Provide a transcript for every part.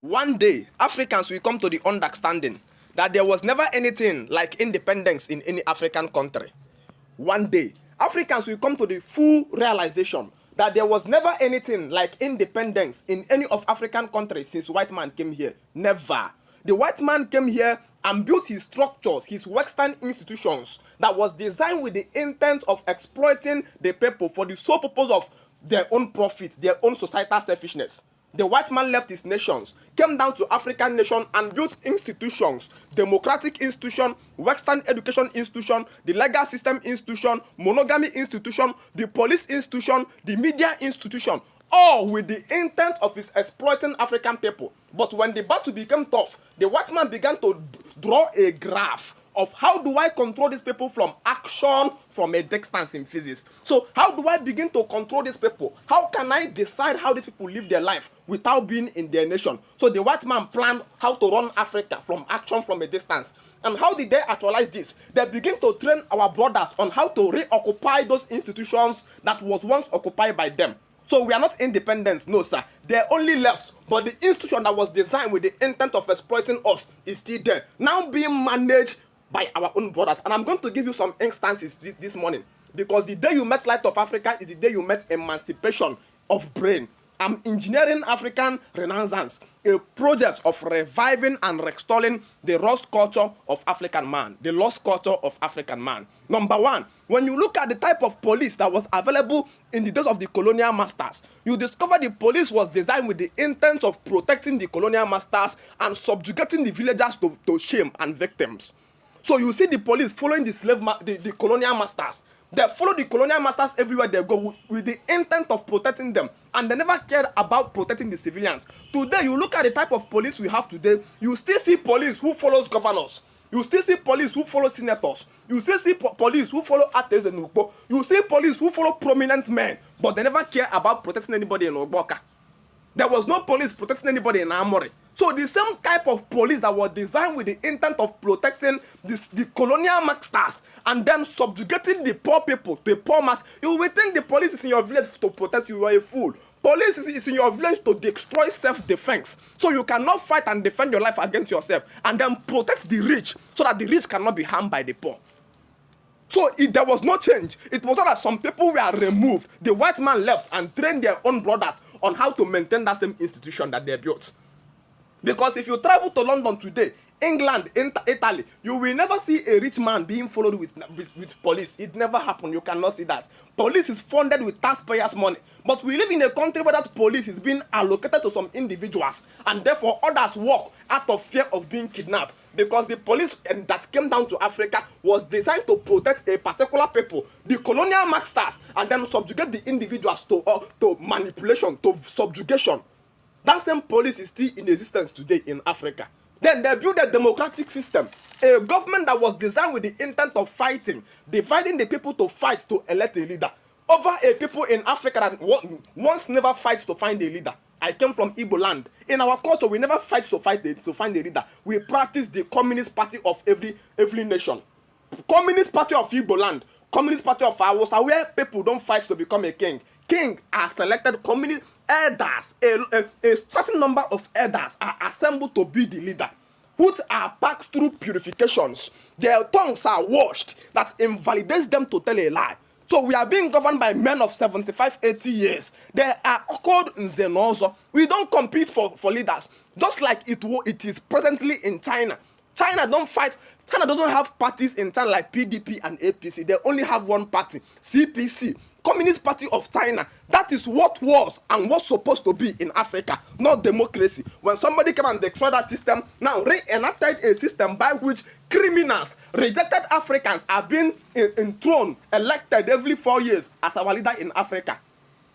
One day, Africans will come to the understanding that there was never anything like independence in any African country. One day, Africans will come to the full realization that there was never anything like independence in any of African countries since white man came here. Never. The white man came here and built his structures, his Western institutions that was designed with the intent of exploiting the people for the sole purpose of their own profit, their own societal selfishness. The white man left his nations, came down to African nation and built institutions, democratic institution, Western education institution, the legal system institution, monogamy institution, the police institution, the media institution, all with the intent of his exploiting African people. But when the battle became tough, the white man began to draw a graph of how do I control these people from action from a distance in physics. So how do I begin to control these people? How can I decide how these people live their life without being in their nation? So the white man planned how to run Africa from action from a distance. And how did they actualize this? They begin to train our brothers on how to reoccupy those institutions that was once occupied by them. So we are not independent, no sir. They're only left, but the institution that was designed with the intent of exploiting us is still there, now being managed by our own brothers. And I'm going to give you some instances this morning, because the day you met Light of Africa is the day you met emancipation of brain. I'm engineering African Renaissance, a project of reviving and restoring the lost culture of African man, the lost culture of African man. Number one, when you look at the type of police that was available in the days of the colonial masters, you discover the police was designed with the intent of protecting the colonial masters and subjugating the villagers to shame and victims. So you see the police following the colonial masters. They follow the colonial masters everywhere they go with the intent of protecting them, and they never cared about protecting the civilians. Today, you look at the type of police we have today, you still see police who follows governors. You still see police who follow senators. You still see police who follow artists and Ugbo. You see police who follow prominent men, but they never care about protecting anybody in Ogboka. There was no police protecting anybody in Amori. So the same type of police that was designed with the intent of protecting the colonial masters and then subjugating the poor people, the poor mass. You will think the police is in your village to protect you. You are a fool. Police is in your village to destroy self-defense. So you cannot fight and defend your life against yourself and then protect the rich so that the rich cannot be harmed by the poor. So there was no change. It was not that some people were removed. The white man left and trained their own brothers on how to maintain that same institution that they built. Because if you travel to London today, England, Italy, you will never see a rich man being followed with police. It never happened. You cannot see that. Police is funded with taxpayers' money. But we live in a country where that police is being allocated to some individuals, and therefore others work out of fear of being kidnapped. Because the police that came down to Africa was designed to protect a particular people, the colonial masters, and then subjugate the individuals to manipulation, to subjugation. That same police is still in existence today in Africa. Then they built a democratic system, a government that was designed with the intent of fighting, dividing the people to fight to elect a leader, over a people in Africa that once never fight to find a leader. I came from Igbo land. In our culture, we never fight to find a leader. We practice the Communist Party of every nation. Communist Party of Igbo land, Communist Party of Hausa, where people don't fight to become a king. King are selected communist elders. A certain number of elders are assembled to be the leader, which are passed through purifications. Their tongues are washed that invalidates them to tell a lie. So we are being governed by men of 75, 80 years. They are called Nzenozo. We don't compete for leaders, just like it is presently in China. China don't fight. China doesn't have parties in China like PDP and APC. They only have one party, CPC, Communist Party of China. That is what was and what's supposed to be in Africa, not democracy. When somebody came and destroyed that system, now re-enacted a system by which criminals, rejected Africans are being enthroned, elected every 4 years as our leader in Africa.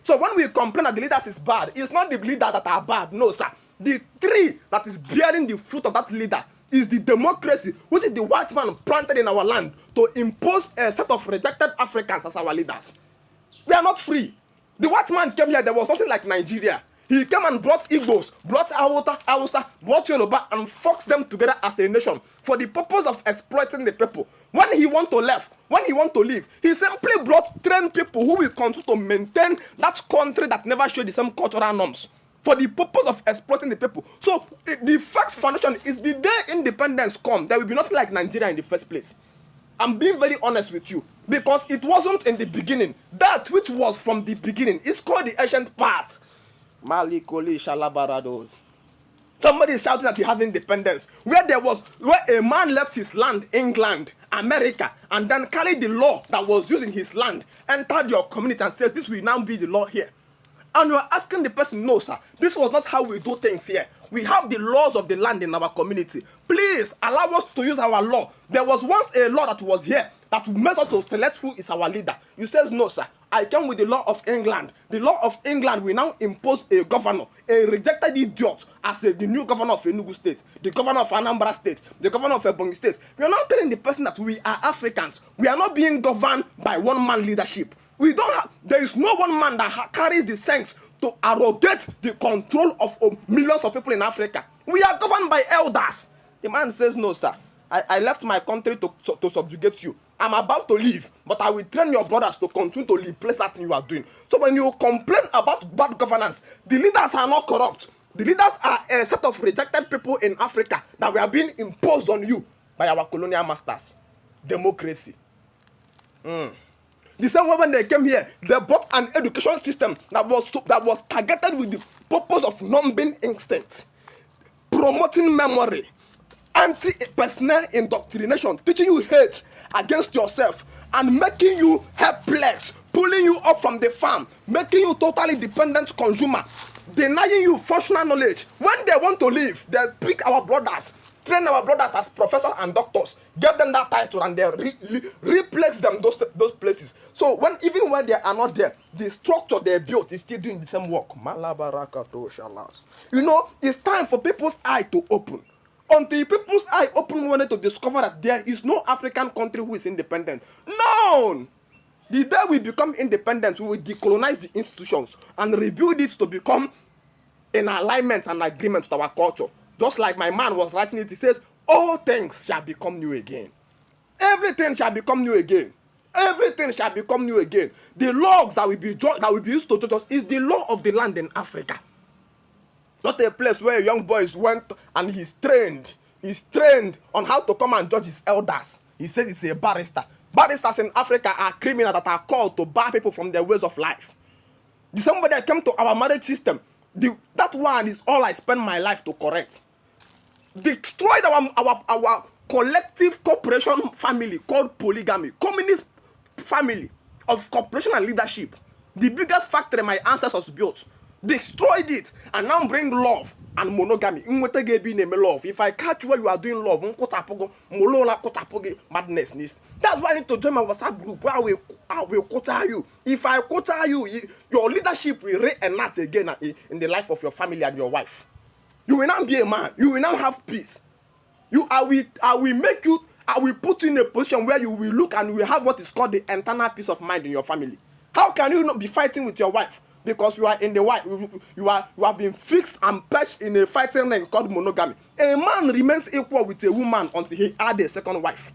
So when we complain that the leaders is bad, it's not the leaders that are bad, no sir. The tree that is bearing the fruit of that leader is the democracy, which is the white man planted in our land to impose a set of rejected Africans as our leaders. We are not free. The white man came here, there was nothing like Nigeria. He came and brought Igbos, brought Hausa, brought Yoruba, and forced them together as a nation for the purpose of exploiting the people. When he want to leave, he simply brought trained people who will continue to maintain that country that never showed the same cultural norms. for the purpose of exploiting the people. So the first foundation is the day independence come, there will be nothing like Nigeria in the first place. I'm being very honest with you, because it wasn't in the beginning. That which was from the beginning is called the ancient part. Malikoli Shalabarados. Somebody is shouting that you have independence. Where a man left his land, England, America, and then carried the law that was used in his land, entered your community and said, this will now be the law here. And you are asking the person, no, sir, this was not how we do things here. We have the laws of the land in our community. Please allow us to use our law. There was once a law that was here that would make us to select who is our leader. You says, no, sir, I came with the law of England. The law of England will now impose a governor, a rejected idiot, as the new governor of Enugu State, the governor of Anambra State, the governor of Ebonyi State. We are not telling the person that we are Africans. We are not being governed by one-man leadership. There is no one man that carries the sense to arrogate the control of millions of people in Africa. We are governed by elders. The man says, no, sir, I left my country to subjugate you. I'm about to leave, but I will train your brothers to continue to replace that thing you are doing. So when you complain about bad governance, the leaders are not corrupt. The leaders are a set of rejected people in Africa that were being imposed on you by our colonial masters. Democracy. The same way when they came here, they brought an education system that was targeted with the purpose of numbing instinct, promoting memory, anti-personal indoctrination, teaching you hate against yourself, and making you helpless, pulling you up from the farm, making you totally dependent consumer, denying you functional knowledge. When they want to leave, they pick our brothers, train our brothers as professors and doctors, give them that title, and they replace them those places. So even when they are not there, the structure they built is still doing the same work. You know, it's time for people's eye to open. Until people's eye open, we wanted to discover that there is no African country who is independent. No! The day we become independent, we will decolonize the institutions and rebuild it to become in alignment and agreement with our culture. Just like my man was writing it, he says, all things shall become new again. Everything shall become new again. Everything shall become new again. The laws that will be used to judge us is the law of the land in Africa. Not a place where young boys went and he's trained on how to come and judge his elders. He says he's a barrister. Barristers in Africa are criminals that are called to bar people from their ways of life. The somebody that came to our marriage system, that one is all I spend my life to correct. Destroyed our collective corporation family called polygamy, communist family of corporation and leadership. The biggest factory my ancestors built. Destroyed it and now bring love and monogamy. If I catch you where you are doing love, madness. That's why I need to join my WhatsApp group where I will quote you. If I quote you, your leadership will re-enact again in the life of your family and your wife. You will not be a man. You will not have peace. I will put you in a position where you will look and you will have what is called the internal peace of mind in your family. How can you not be fighting with your wife? Because you are in the wife, you have been fixed and perched in a fighting ring called monogamy. A man remains equal with a woman until he had a second wife.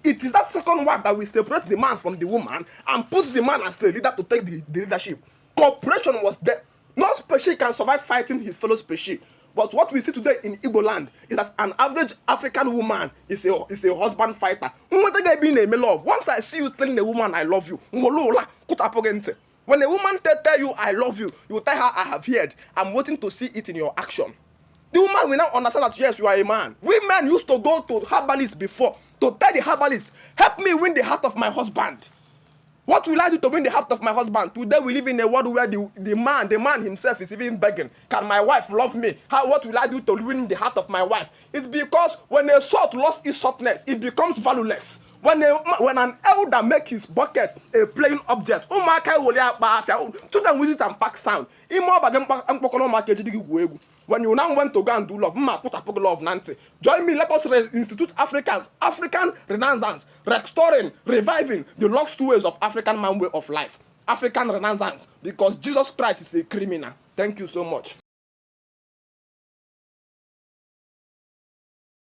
It is that second wife that will separate the man from the woman and put the man as a leader to take the leadership. Cooperation was there. No species can survive fighting his fellow species. But what we see today in Igbo land is that an average African woman is a husband fighter. Once I see you telling a woman I love you, when a woman tell you I love you, you tell her I have heard. I'm waiting to see it in your action. The woman will now understand that yes, you are a man. We men used to go to herbalists before to tell the herbalist, help me win the heart of my husband. What will I do to win the heart of my husband? Today we live in a world where the man himself is even begging, can my wife love me? What will I do to win the heart of my wife? It's because when a salt lost its softness, it becomes valueless. When an elder make his bucket a playing object, children with it and pack sound. When you now went to go and do love, love Nancy. Join me, let us institute African Renaissance, restoring, reviving the lost ways of African man way of life. African Renaissance, because Jesus Christ is a criminal. Thank you so much.